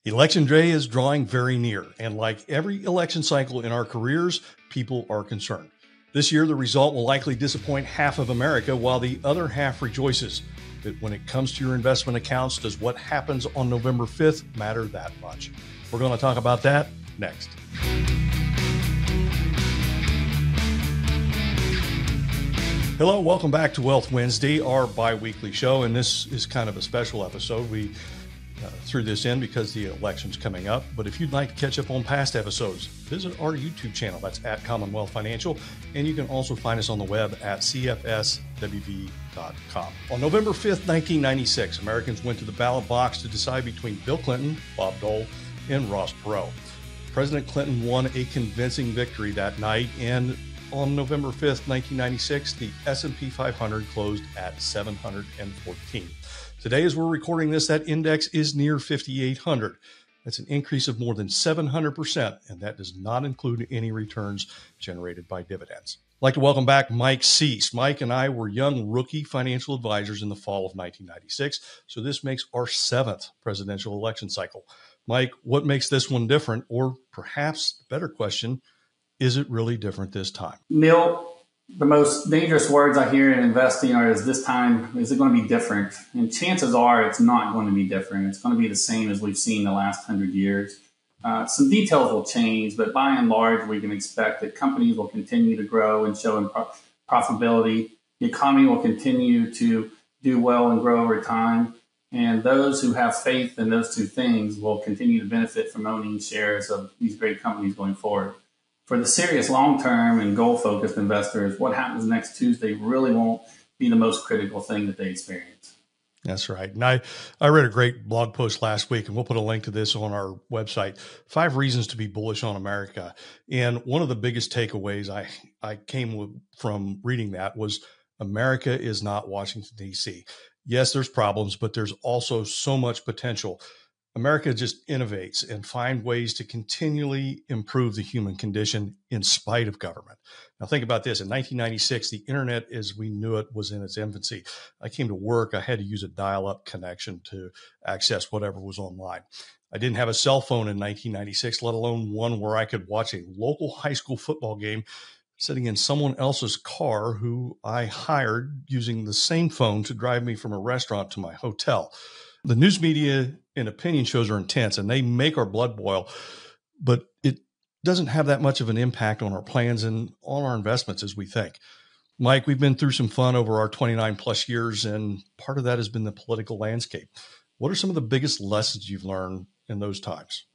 Election day is drawing very near, and like every election cycle in our careers, people are concerned. This year, the result will likely disappoint half of America while the other half rejoices. But when it comes to your investment accounts, does what happens on November 5th matter that much? We're going to talk about that next. Hello, welcome back to Wealth Wednesday, our bi-weekly show, and this is kind of a special episode. We threw this in because the election's coming up, but if you'd like to catch up on past episodes, visit our YouTube channel. That's at Commonwealth Financial, and you can also find us on the web at cfswv.com. On November 5th, 1996, Americans went to the ballot box to decide between Bill Clinton, Bob Dole, and Ross Perot. President Clinton won a convincing victory that night, and on November 5th, 1996, the S&P 500 closed at 714. Today, as we're recording this, that index is near 5,800. That's an increase of more than 700%, and that does not include any returns generated by dividends. I'd like to welcome back Mike Cease. Mike and I were young rookie financial advisors in the fall of 1996, so this makes our seventh presidential election cycle. Mike, what makes this one different? Or perhaps the better question, is it really different this time? Neil, the most dangerous words I hear in investing are, is this time, is it going to be different? And chances are it's not going to be different. It's going to be the same as we've seen the last 100 years. Some details will change, but by and large, we can expect that companies will continue to grow and show profitability. The economy will continue to do well and grow over time. And those who have faith in those two things will continue to benefit from owning shares of these great companies going forward. For the serious long-term and goal-focused investors, what happens next Tuesday really won't be the most critical thing that they experience. That's right. And I read a great blog post last week, and we'll put a link to this on our website, 5 reasons to be bullish on America. And one of the biggest takeaways I came from reading that was America is not Washington, D.C. Yes, there's problems, but there's also so much potential. America just innovates and finds ways to continually improve the human condition in spite of government. Now, think about this. In 1996, the internet as we knew it was in its infancy. I came to work. I had to use a dial-up connection to access whatever was online. I didn't have a cell phone in 1996, let alone one where I could watch a local high school football game sitting in someone else's car who I hired using the same phone to drive me from a restaurant to my hotel. The news media and opinion shows are intense and they make our blood boil, but it doesn't have that much of an impact on our plans and on our investments as we think. Mike, we've been through some fun over our 29 plus years, and part of that has been the political landscape. What are some of the biggest lessons you've learned in those times?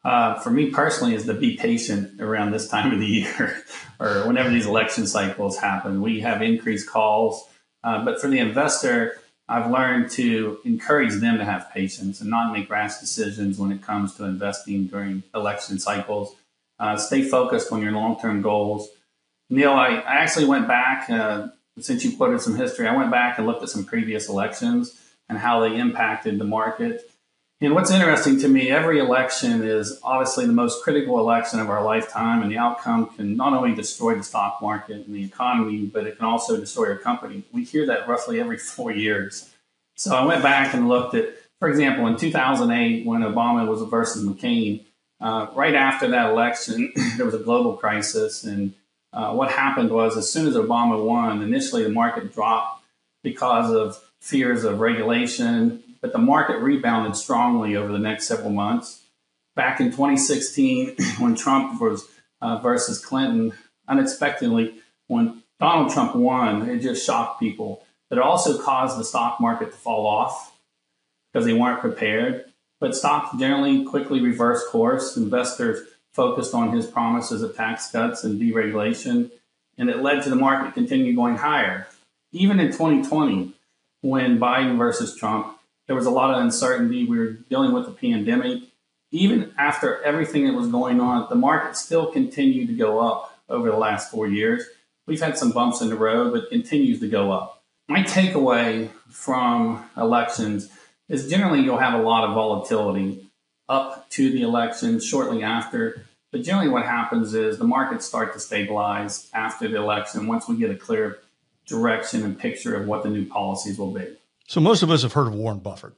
For me personally, is to be patient around this time of the year or whenever these election cycles happen. We have increased calls, but for the investor, I've learned to encourage them to have patience and not make rash decisions when it comes to investing during election cycles. Stay focused on your long-term goals. Neil, I actually went back, since you quoted some history, I went back and looked at some previous elections and how they impacted the market. And what's interesting to me, every election is obviously the most critical election of our lifetime, and the outcome can not only destroy the stock market and the economy, but it can also destroy your company. We hear that roughly every 4 years. So I went back and looked at, for example, in 2008, when Obama was versus McCain, right after that election, there was a global crisis. And what happened was, as soon as Obama won, initially the market dropped because of fears of regulation, but the market rebounded strongly over the next several months. Back in 2016, when Trump was versus Clinton, unexpectedly, when Donald Trump won, it just shocked people. But it also caused the stock market to fall off because they weren't prepared. But stocks generally quickly reversed course. Investors focused on his promises of tax cuts and deregulation, and it led to the market continue going higher. Even in 2020, when Biden versus Trump, there was a lot of uncertainty. We were dealing with the pandemic. Even after everything that was going on, the market still continued to go up over the last 4 years. We've had some bumps in the road, but it continues to go up. My takeaway from elections is generally you'll have a lot of volatility up to the election, shortly after. But generally what happens is the markets start to stabilize after the election once we get a clear direction and picture of what the new policies will be. So most of us have heard of Warren Buffett.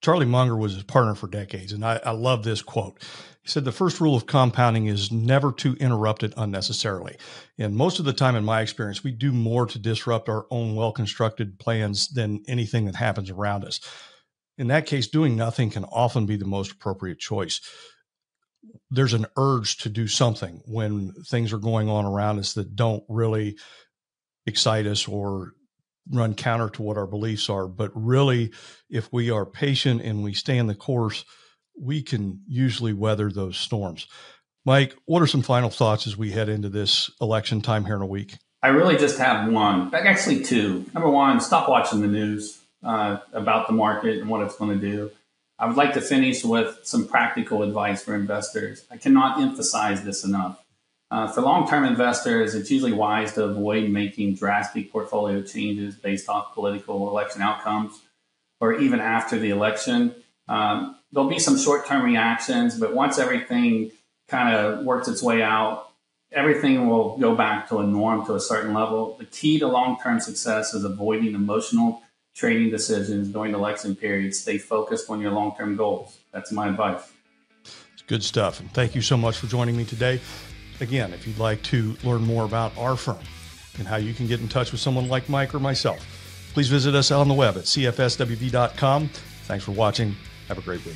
Charlie Munger was his partner for decades, and I love this quote. He said, the first rule of compounding is never to interrupt it unnecessarily. And most of the time, in my experience, we do more to disrupt our own well-constructed plans than anything that happens around us. In that case, doing nothing can often be the most appropriate choice. There's an urge to do something when things are going on around us that don't really excite us or run counter to what our beliefs are. But really, if we are patient and we stay in the course, we can usually weather those storms. Mike, what are some final thoughts as we head into this election time here in a week? I really just have one, actually two. Number one, stop watching the news about the market and what it's going to do. I would like to finish with some practical advice for investors. I cannot emphasize this enough. For long-term investors, it's usually wise to avoid making drastic portfolio changes based off political election outcomes or even after the election. There'll be some short-term reactions, but once everything kind of works its way out, everything will go back to a norm to a certain level. The key to long-term success is avoiding emotional trading decisions during the election period. Stay focused on your long-term goals. That's my advice. It's good stuff. And thank you so much for joining me today. Again, if you'd like to learn more about our firm and how you can get in touch with someone like Mike or myself, please visit us on the web at cfswv.com. Thanks for watching. Have a great week.